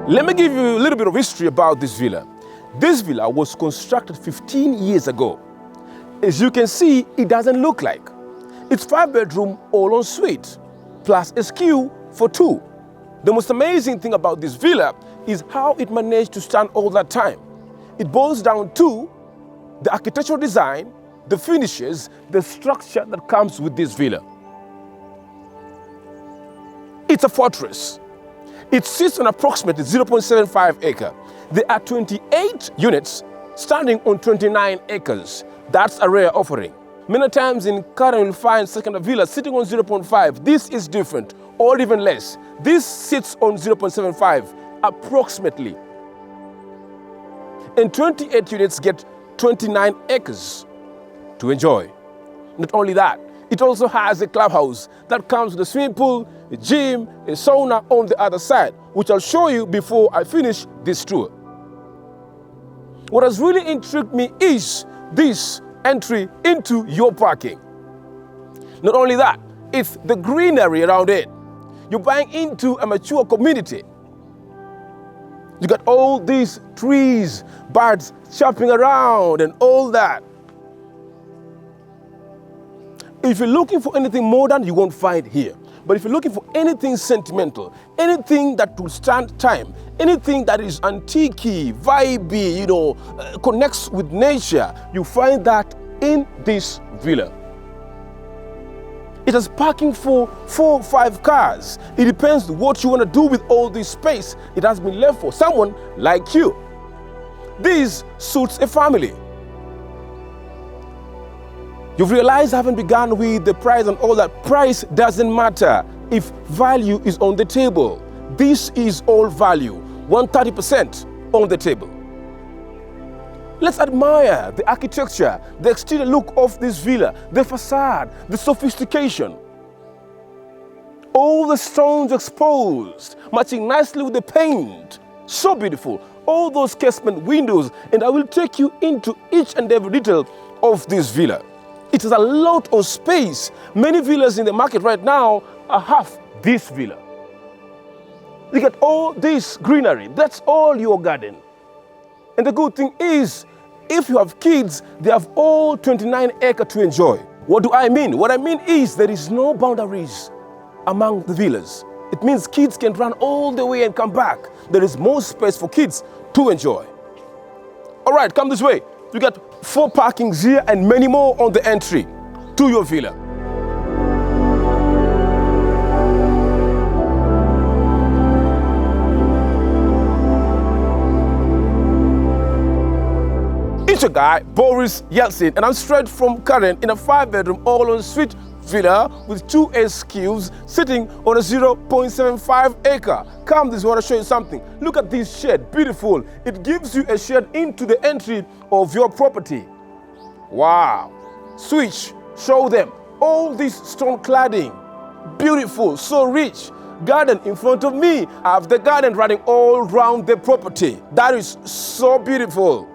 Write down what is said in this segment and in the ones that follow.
Let me give you a little bit of history about this villa. This villa was constructed 15 years ago. As you can see, it doesn't look like. It's 5-bedroom, all-en-suite, plus a SKU for 2. The most amazing thing about this villa is how it managed to stand all that time. It boils down to the architectural design, the finishes, the structure that comes with this villa. It's a fortress. It sits on approximately 0.75 acres. There are 28 units standing on 29 acres. That's a rare offering. Many times in Karen you'll find second villa sitting on 0.5. This is different, or even less. This sits on 0.75 approximately. And 28 units get 29 acres to enjoy. Not only that, it also has a clubhouse that comes with a swimming pool, a gym, a sauna on the other side, which I'll show you before I finish this tour. What has really intrigued me is this entry into your parking. Not only that, it's the greenery around it. You're buying into a mature community. You got all these trees, birds jumping around and all that. If you're looking for anything modern, you won't find here. But if you're looking for anything sentimental, anything that will stand time, anything that is antique, vibey, connects with nature, you find that in this villa. It has parking for 4 or 5 cars. It depends what you want to do with all this space. It has been left for someone like you. This suits a family. You've realized I haven't begun with the price and all that. Price doesn't matter if value is on the table. This is all value, 130% on the table. Let's admire the architecture, the exterior look of this villa, the facade, the sophistication. All the stones exposed, matching nicely with the paint. So beautiful. All those casement windows, and I will take you into each and every detail of this villa. It has a lot of space. Many villas in the market right now are half this villa. You get all this greenery. That's all your garden. And the good thing is, if you have kids, they have all 29 acres to enjoy. What do I mean? What I mean is there is no boundaries among the villas. It means kids can run all the way and come back. There is more space for kids to enjoy. All right, come this way. You got 4 parkings here and many more on the entry to your villa. It's your guy, Boris, and I'm straight from Karen in a 5-bedroom all-en-suite villa with 2 SKUs sitting on a 0.75 acre. Come, this is what I show you something. Look at this shed, beautiful. It gives you a shed into the entry of your property. Wow. Switch, show them. All this stone cladding, beautiful, so rich. Garden in front of me. I have the garden running all around the property. That is so beautiful.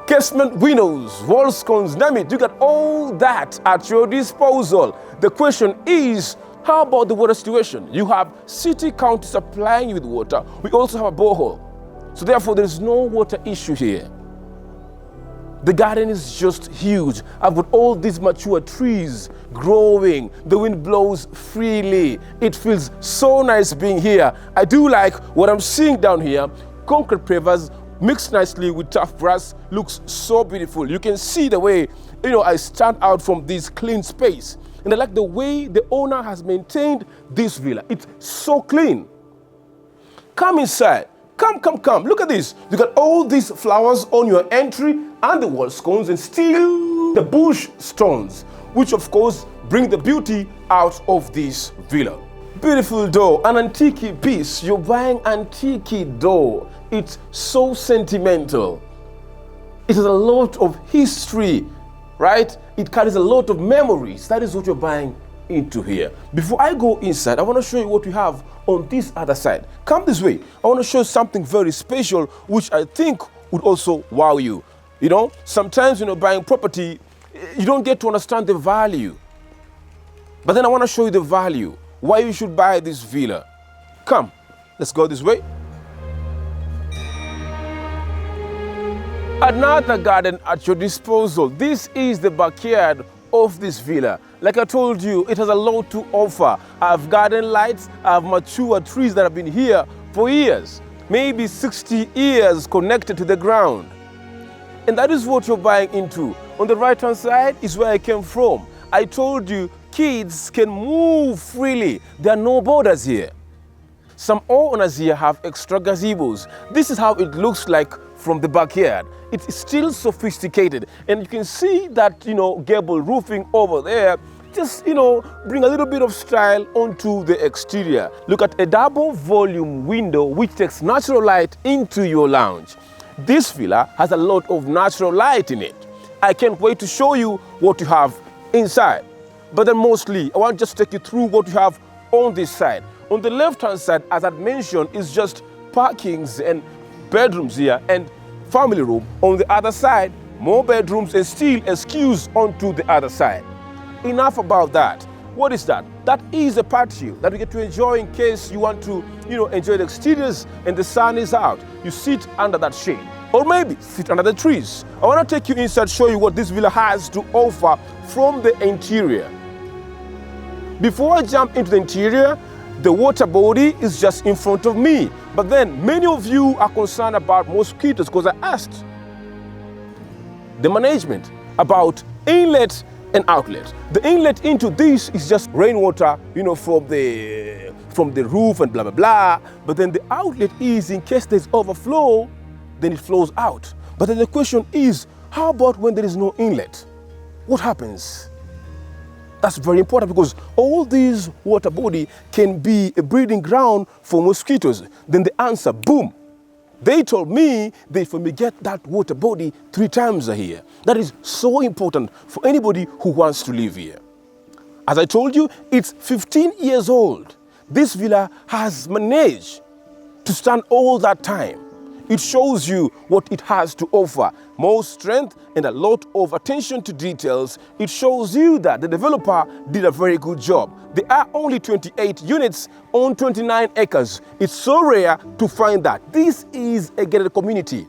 Casement windows, wall scones, name it. You got all that at your disposal. The question is, how about the water situation? You have city, county supplying you with water. We also have a borehole. So therefore, there is no water issue here. The garden is just huge. I've got all these mature trees growing. The wind blows freely. It feels so nice being here. I do like what I'm seeing down here. Concrete pavers mixed nicely with tough grass, looks so beautiful. You can see the way, I stand out from this clean space. And I like the way the owner has maintained this villa. It's so clean. Come inside. Come. Look at this. You got all these flowers on your entry and the wall scones and still the bush stones, which of course bring the beauty out of this villa. Beautiful door, an antique piece. You're buying antique door. It's so sentimental. It has a lot of history, right? It carries a lot of memories. That is what you're buying into here. Before I go inside, I want to show you what we have on this other side. Come this way. I want to show you something very special, which I think would also wow you. Sometimes, buying property, you don't get to understand the value. But then I want to show you the value, why you should buy this villa. Come, let's go this way. Another garden at your disposal. This is the backyard of this villa. Like I told you, it has a lot to offer. I have garden lights, I have mature trees that have been here for years, maybe 60 years connected to the ground. And that is what you're buying into. On the right-hand side is where I came from. I told you kids can move freely. There are no borders here. Some owners here have extra gazebos. This is how it looks like from the backyard. It's still sophisticated. And you can see that, gable roofing over there, just, bring a little bit of style onto the exterior. Look at a double volume window which takes natural light into your lounge. This villa has a lot of natural light in it. I can't wait to show you what you have inside. But then mostly, I want to just take you through what you have on this side. On the left-hand side, as I mentioned, is just parkings and bedrooms here and family room. On the other side, more bedrooms and still SQs onto the other side. Enough about that. What is that? That is a patio that you get to enjoy in case you want to, enjoy the exteriors and the sun is out. You sit under that shade. Or maybe sit under the trees. I want to take you inside, show you what this villa has to offer from the interior. Before I jump into the interior, the water body is just in front of me. But then many of you are concerned about mosquitoes because I asked the management about inlet and outlet. The inlet into this is just rainwater, from the roof and blah, blah, blah. But then the outlet is in case there's overflow, then it flows out. But then the question is, how about when there is no inlet? What happens? That's very important because all these water body can be a breeding ground for mosquitoes. Then the answer, boom. They told me they fumigate that water body 3 times a year. That is so important for anybody who wants to live here. As I told you, it's 15 years old. This villa has managed to stand all that time. It shows you what it has to offer. More strength and a lot of attention to details. It shows you that the developer did a very good job. There are only 28 units on 29 acres. It's so rare to find that. This is a gated community,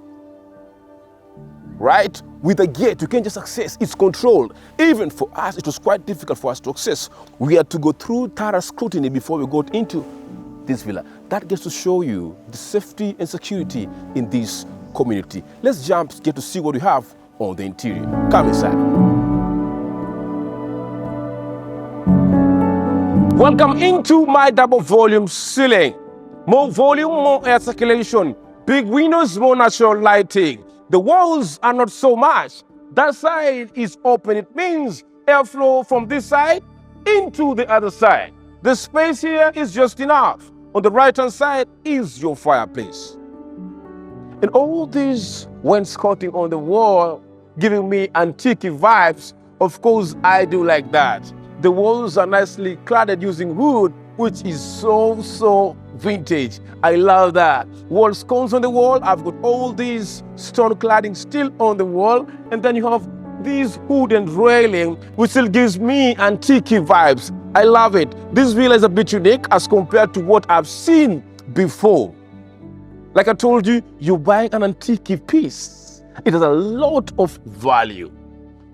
right? With a gate, you can't just access, it's controlled. Even for us, it was quite difficult for us to access. We had to go through thorough scrutiny before we got into this villa. That gets to show you the safety and security in this community. Let's get to see what we have on the interior. Come inside. Welcome into my double volume ceiling. More volume, more air circulation. Big windows, more natural lighting. The walls are not so much. That side is open. It means airflow from this side into the other side. The space here is just enough. On the right-hand side is your fireplace. And all these wainscoting on the wall giving me antique vibes. Of course, I do like that. The walls are nicely cladded using wood, which is so vintage. I love that. Wall scones on the wall. I've got all these stone cladding still on the wall. And then you have these wooden railing, which still gives me antique vibes. I love it. This villa is a bit unique as compared to what I've seen before. Like I told you, you're buying an antique piece. It has a lot of value.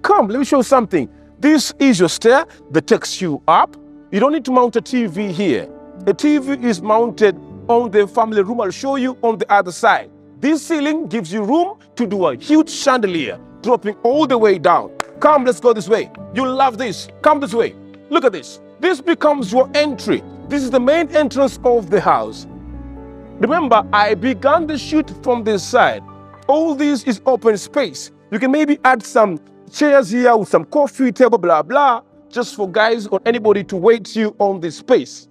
Come, let me show you something. This is your stair that takes you up. You don't need to mount a TV here. A TV is mounted on the family room. I'll show you on the other side. This ceiling gives you room to do a huge chandelier, dropping all the way down. Come, let's go this way. You'll love this. Come this way. Look at this. This becomes your entry. This is the main entrance of the house. Remember, I began the shoot from this side. All this is open space. You can maybe add some chairs here with some coffee table, blah, blah, just for guys or anybody to wait you on this space.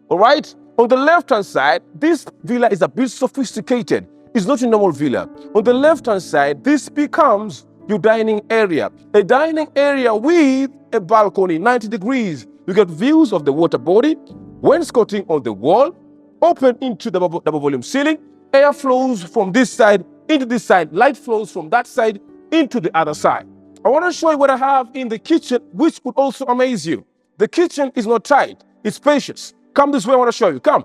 All right? On the left-hand side, this villa is a bit sophisticated. It's not a normal villa. On the left-hand side, this becomes your dining area. A dining area with a balcony, 90 degrees. You get views of the water body, wainscoting on the wall, open into the double volume ceiling. Air flows from this side into this side. Light flows from that side into the other side. I want to show you what I have in the kitchen, which would also amaze you. The kitchen is not tight. It's spacious. Come this way, I want to show you. Come.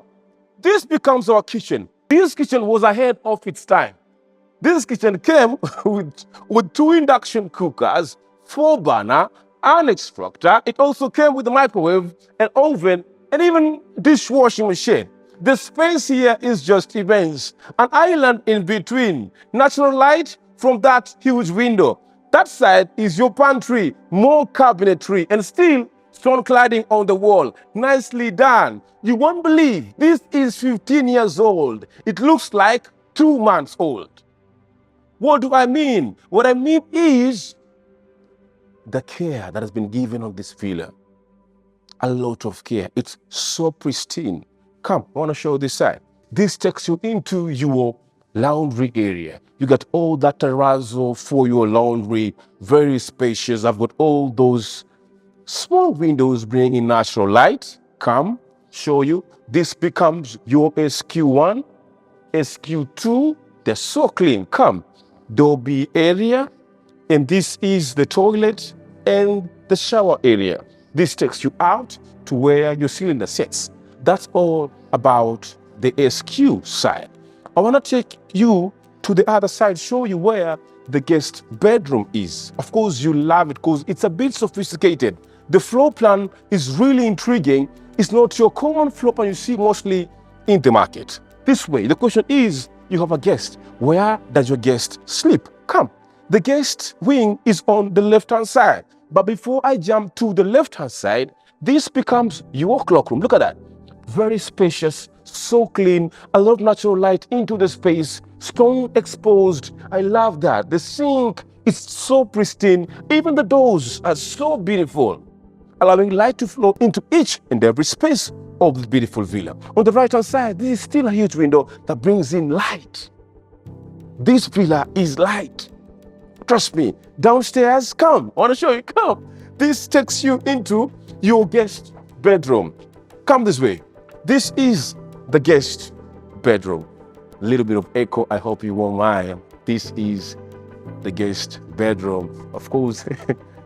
This becomes our kitchen. This kitchen was ahead of its time. This kitchen came with 2 induction cookers, 4 burner, an extractor. It also came with a microwave, an oven, and even dishwashing machine. The space here is just immense. An island in between. Natural light from that huge window. That side is your pantry, more cabinetry, and still stone cladding on the wall. Nicely done. You won't believe this is 15 years old. It looks like 2 months old. What do I mean? What I mean is the care that has been given on this villa. A lot of care. It's so pristine. Come, I want to show you this side. This takes you into your laundry area. You got all that terrazzo for your laundry. Very spacious. I've got all those small windows bringing in natural light. Come, show you. This becomes your SQ1, SQ2. They're so clean. Come. Dobby area, and this is the toilet and the shower area. This takes you out to where your cylinder sits. That's all about the SQ side. I want to take you to the other side, show you where the guest bedroom is. Of course, you love it because it's a bit sophisticated. The floor plan is really intriguing. It's not your common floor plan you see mostly in the market. This way, the question is, you have a guest. Where does your guest sleep? Come. The guest wing is on the left-hand side. But before I jump to the left-hand side, this becomes your cloakroom. Look at that. Very spacious, so clean, a lot of natural light into the space, stone exposed. I love that. The sink is so pristine. Even the doors are so beautiful, allowing light to flow into each and every space of this beautiful villa. On the right-hand side, this is still a huge window that brings in light. This villa is light. Trust me. Downstairs, come. I want to show you, come. This takes you into your guest bedroom. Come this way. This is the guest bedroom. A little bit of echo, I hope you won't mind. This is the guest bedroom. Of course,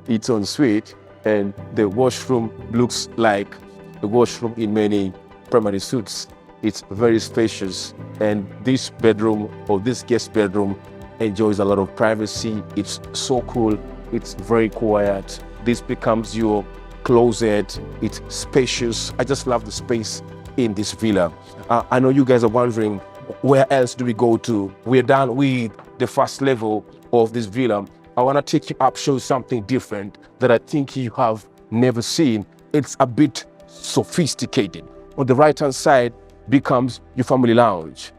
it's en suite, and the washroom looks like the washroom in many primary suites. It's very spacious, and this bedroom or this guest bedroom enjoys a lot of privacy. It's so cool. It's very quiet. This becomes your closet. It's spacious. I just love the space in this villa. I know you guys are wondering, where else do we go to? We're done with the first level of this villa. I want to take you up, show you something different that I think you have never seen. It's a bit sophisticated. On the right-hand side becomes your family lounge.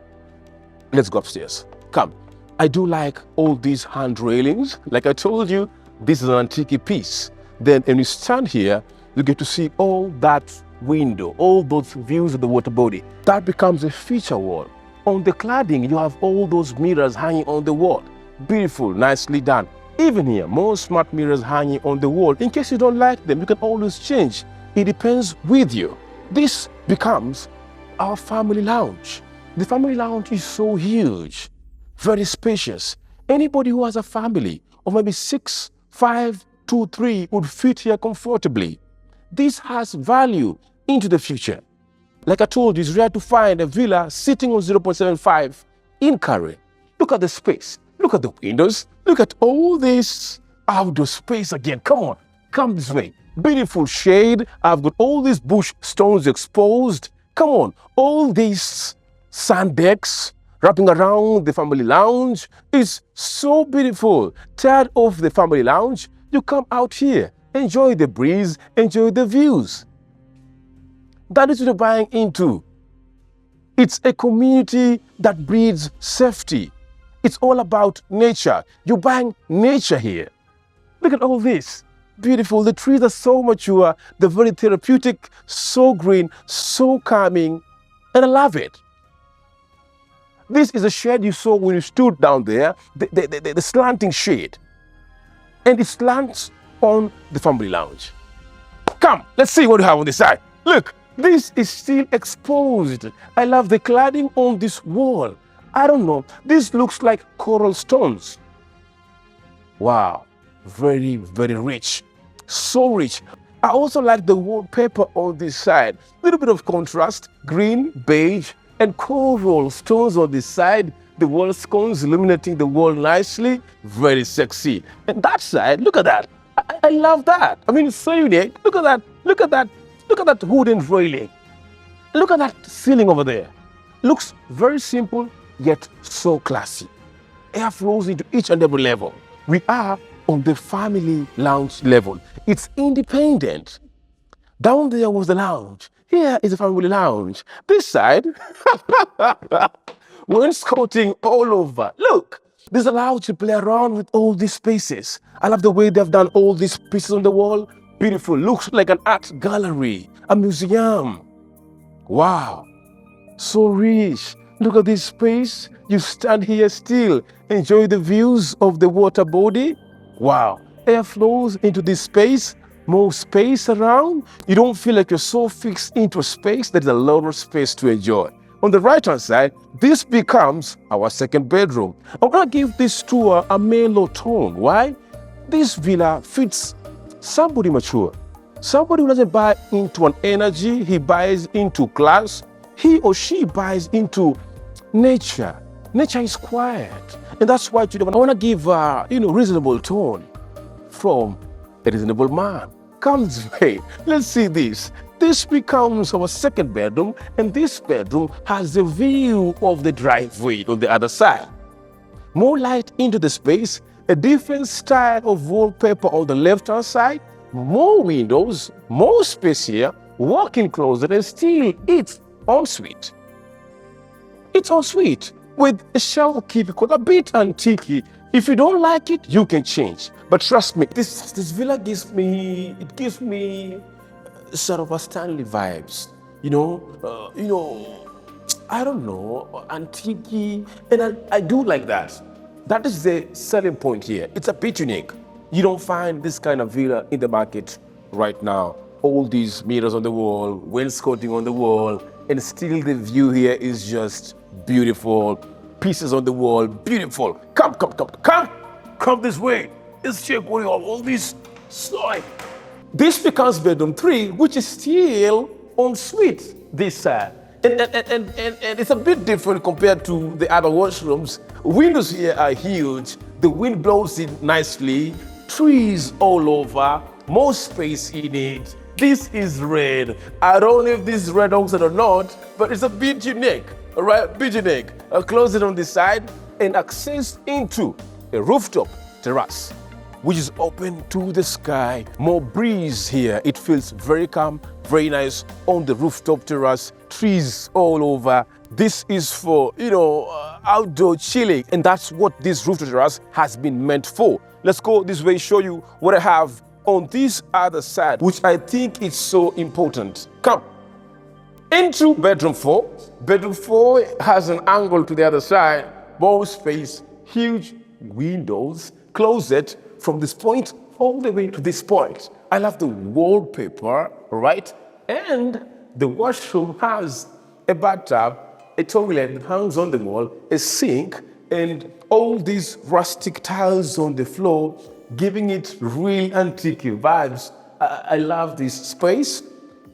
Let's go upstairs. Come. I do like all these hand railings. Like I told you, this is an antique piece. Then when you stand here, you get to see all that window, all those views of the water body. That becomes a feature wall. On the cladding, you have all those mirrors hanging on the wall. Beautiful, nicely done. Even here, more smart mirrors hanging on the wall. In case you don't like them, you can always change. It depends with you. This becomes our family lounge. The family lounge is so huge, very spacious. Anybody who has a family of maybe 6, 5, 2, 3 would fit here comfortably. This has value into the future. Like I told you, it's rare to find a villa sitting on 0.75 in Karen. Look at the space. Look at the windows. Look at all this outdoor space again. Come on, come this way. Beautiful shade. I've got all these bush stones exposed. Come on, all these sand decks wrapping around the family lounge is so beautiful. Tired of the family lounge? You come out here, enjoy the breeze, enjoy the views. That is what you're buying into. It's a community that breeds safety. It's all about nature. You're buying nature here. Look at all this. Beautiful. The trees are so mature. They're very therapeutic, so green, so calming, and I love it. This is a shade you saw when you stood down there, the slanting shade. And it slants on the family lounge. Come, let's see what you have on this side. Look, this is still exposed. I love the cladding on this wall. I don't know, this looks like coral stones. Wow, very, very rich. So rich. I also like the wallpaper on this side. A little bit of contrast, green, beige, and coral stones on the side, the wall scones illuminating the wall nicely, very sexy. And that side, look at that. I love that. I mean, it's so unique. Look at that, look at that, look at that wooden railing. Look at that ceiling over there. Looks very simple, yet so classy. Air flows into each and every level. We are on the family lounge level. It's independent. Down there was the lounge. Here is the family lounge. This side, wainscoting all over. Look, this allows you to play around with all these spaces. I love the way they've done all these pieces on the wall. Beautiful, looks like an art gallery, a museum. Wow, so rich. Look at this space. You stand here still, enjoy the views of the water body. Wow, air flows into this space. More space around. You don't feel like you're so fixed into a space. There's a lot of space to enjoy. On the right-hand side, this becomes our second bedroom. I'm going to give this tour a mellow tone. Why? This villa fits somebody mature. Somebody who doesn't buy into an energy, he buys into class. He or she buys into nature. Nature is quiet. And that's why today I want to give a reasonable tone from a reasonable man. Come this way. Let's see this. This becomes our second bedroom, and this bedroom has the view of the driveway on the other side. More light into the space, a different style of wallpaper on the left-hand side, more windows, more space here, walk-in closet, and still it's ensuite. It's ensuite with a shower cubicle, a bit antique. If you don't like it, you can change. But trust me, this villa gives me sort of a Stanley vibes. I don't know, antique, and I do like that. That is the selling point here. It's a bit unique. You don't find this kind of villa in the market right now. All these mirrors on the wall, wainscoting on the wall, and still the view here is just beautiful. Pieces on the wall, beautiful. Come this way. Let's check what you have, all this soil. This becomes bedroom 3, which is still ensuite this side. And it's a bit different compared to the other washrooms. Windows here are huge. The wind blows in nicely. Trees all over. More space in it. This is red. I don't know if this is red oxide or not, but it's a bit unique. All right, bit unique. A closet on this side and access into a rooftop terrace, which is open to the sky. More breeze here. It feels very calm, very nice on the rooftop terrace. Trees all over. This is for, outdoor chilling. And that's what this rooftop terrace has been meant for. Let's go this way, show you what I have on this other side, which I think is so important. Come. Into bedroom 4. Bedroom 4 has an angle to the other side. More space, huge windows, closet from this point all the way to this point. I love the wallpaper, right? And the washroom has a bathtub, a toilet that hangs on the wall, a sink, and all these rustic tiles on the floor, giving it real antique vibes. I love this space.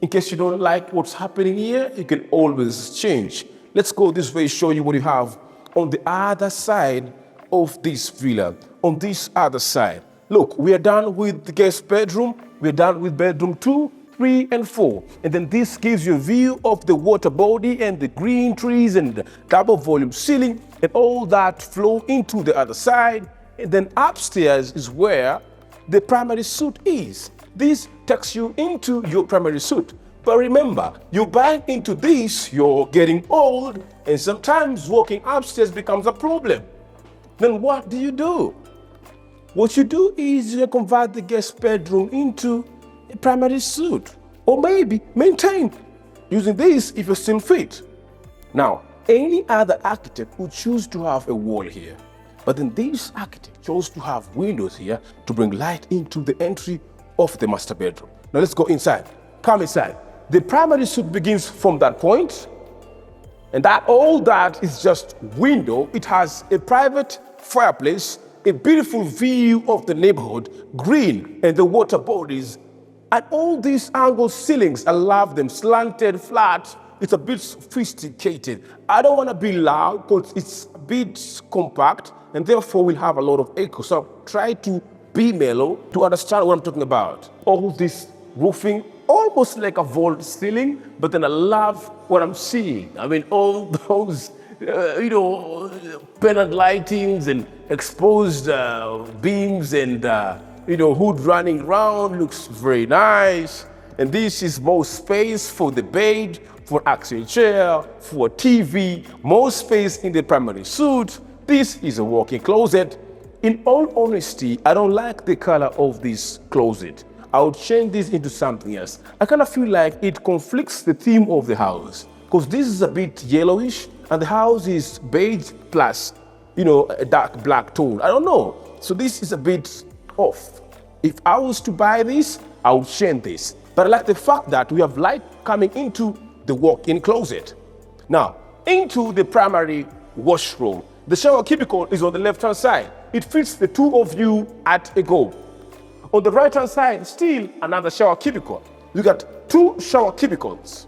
In case you don't like what's happening here, you can always change. Let's go this way, show you what you have on the other side of this villa. On this other side. Look, we are done with the guest bedroom. We're done with bedroom 2, 3, and 4. And then this gives you a view of the water body and the green trees and the double volume ceiling and all that flow into the other side. And then upstairs is where the primary suite is. This takes you into your primary suite. But remember, you bang into this, you're getting old, and sometimes walking upstairs becomes a problem. Then what do? What you do is you convert the guest bedroom into a primary suite, or maybe maintain using this if you're still fit. Now, any other architect would choose to have a wall here, but then this architect chose to have windows here to bring light into the entry of the master bedroom. Now let's go inside. Come inside. The primary suite begins from that point, and all that is just window. It has a private fireplace, a beautiful view of the neighborhood, green, and the water bodies. And all these angled ceilings, I love them, slanted, flat, It's a bit sophisticated. I don't want to be loud because it's a bit compact and therefore we'll have a lot of echo. So try to be mellow to understand what I'm talking about. All this roofing, almost like a vault ceiling, but then I love what I'm seeing. I mean, all those, pendant lightings and exposed beams and, hood running around, looks very nice. And this is more space for the bed, for action chair, for TV, more space in the primary suite. This is a walk-in closet. In all honesty, I don't like the color of this closet. I would change this into something else. I kind of feel like it conflicts the theme of the house because this is a bit yellowish and the house is beige plus, a dark black tone. I don't know. So this is a bit off. If I was to buy this, I would change this. But I like the fact that we have light coming into the walk-in closet. Now, into the primary washroom. The shower cubicle is on the left-hand side. It fits the two of you at a go. On the right-hand side, still another shower cubicle. You got two shower cubicles.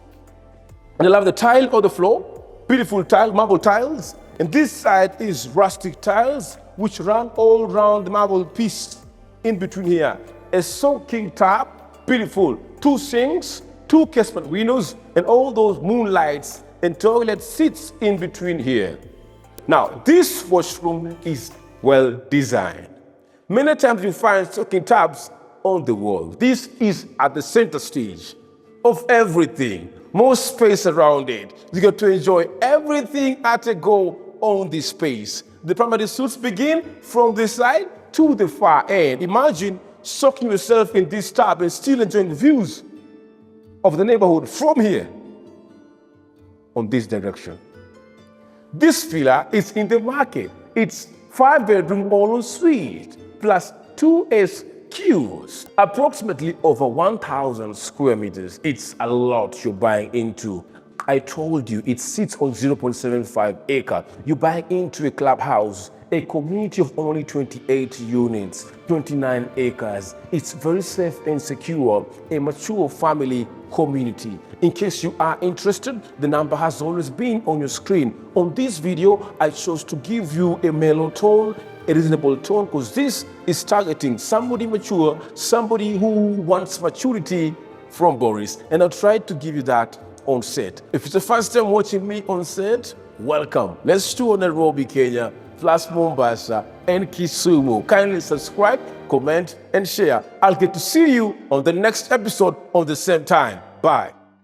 And you'll have the tile on the floor, beautiful tile, marble tiles. And this side is rustic tiles, which run all around the marble piece in between here. A soaking tap, beautiful. Two sinks, two casement windows, and all those moonlights and toilet seats in between here. Now, this washroom is well designed. Many times you find soaking taps on the wall. This is at the center stage of everything. More space around it. You get to enjoy everything at a go on this space. The primary suites begin from this side to the far end. Imagine soaking yourself in this tub and still enjoying views of the neighborhood from here on this direction. This villa is in the market. It's 5-bedroom all-en-suite plus 2 SQs, approximately over 1,000 square meters. It's a lot you're buying into. I told you it sits on 0.75 acre. You're buying into a clubhouse, a community of only 28 units, 29 acres. It's very safe and secure, a mature family community. In case you are interested, the number has always been on your screen. On this video, I chose to give you a mellow tone, a reasonable tone, because this is targeting somebody mature, somebody who wants maturity from Boris. And I'll try to give you that on set. If it's the first time watching me on set, welcome. Let's tour Nairobi, Kenya, plus Mombasa and Kisumu. Kindly subscribe, comment, and share. I'll get to see you on the next episode on the same time. Bye.